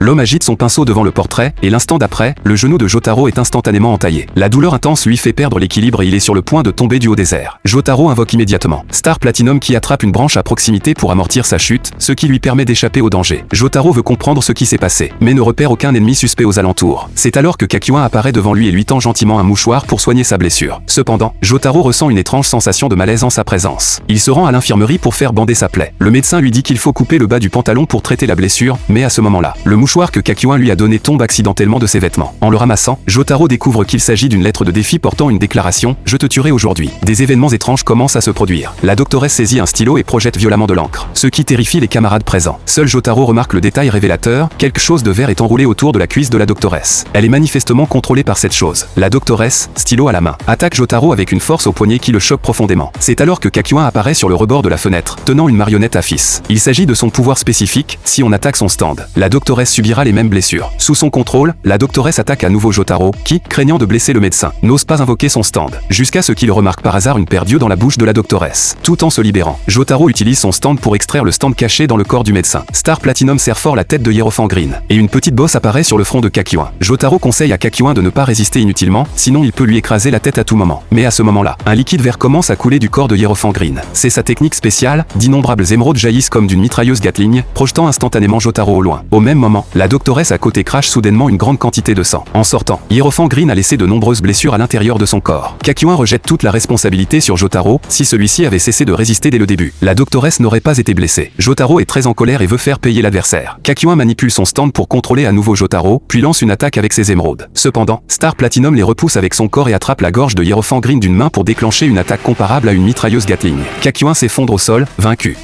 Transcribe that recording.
L'homme agite son pinceau devant le portrait, et l'instant d'après, le genou de Jotaro est instantanément entaillé. La douleur intense lui fait perdre l'équilibre et il est sur le point de tomber du haut des airs. Jotaro invoque immédiatement Star Platinum qui attrape une branche à proximité pour amortir sa chute, ce qui lui permet d'échapper au danger. Jotaro veut comprendre ce qui s'est passé, mais ne repère aucun ennemi suspect aux alentours. C'est alors que Kakyoin apparaît devant lui et lui tend gentiment un mouchoir pour soigner sa blessure. Cependant, Jotaro ressent une étrange sensation de malaise en sa présence. Il se rend à l'infirmerie pour faire bander sa plaie. Le médecin lui dit qu'il faut couper le bas du pantalon pour traiter la blessure, mais à ce moment-là, le mouchoir que Kakyoin lui a donné tombe accidentellement de ses vêtements. En le ramassant, Jotaro découvre qu'il s'agit d'une lettre de défi portant une déclaration « Je te tuerai aujourd'hui ». Des événements étranges commencent à se produire. La doctoresse saisit un stylo et projette violemment de l'encre, ce qui terrifie les camarades présents. Seul Jotaro remarque le détail révélateur, quelque chose de vert est enroulé autour de la cuisse de la doctoresse. Elle est manifestement contrôlée par cette chose. La doctoresse, stylo à la main, attaque Jotaro avec une force au poignet qui le choque profondément. C'est alors que Kakyoin apparaît sur le rebord de la fenêtre, tenant une marionnette à fils. Il s'agit de son pouvoir spécifique, si on attaque son stand. La doctoresse subira les mêmes blessures. Sous son contrôle, la doctoresse attaque à nouveau Jotaro, qui, craignant de blesser le médecin, n'ose pas invoquer son stand, jusqu'à ce qu'il remarque par hasard une paire d'yeux dans la bouche de la doctoresse. Tout en se libérant, Jotaro utilise son stand pour extraire le stand caché dans le corps du médecin. Star Platinum serre fort la tête de Hiérophant Green, et une petite bosse apparaît sur le front de Kakyoin. Jotaro conseille à Kakyoin de ne pas résister inutilement, sinon il peut lui écraser la tête à tout moment. Mais à ce moment-là, un liquide vert commence à couler du corps de Hiérophant Green. C'est sa technique spéciale, d'innombrables émeraudes jaillissent comme d'une mitrailleuse Gatling, projetant instantanément Jotaro au loin. Au même moment, la doctoresse à côté crache soudainement une grande quantité de sang. En sortant, Hiérophant Green a laissé de nombreuses blessures à l'intérieur de son corps. Kakyoin rejette toute la responsabilité sur Jotaro, si celui-ci avait cessé de résister dès le début. La doctoresse n'aurait pas été blessée. Jotaro est très en colère et veut faire payer l'adversaire. Kakyoin manipule son stand pour contrôler à nouveau Jotaro, puis lance une attaque avec ses émeraudes. Cependant, Star Platinum les repousse avec son corps et attrape la gorge de Hiérophant Green d'une main pour déclencher une attaque comparable à une mitrailleuse Gatling. Kakyoin s'effondre au sol, vaincu.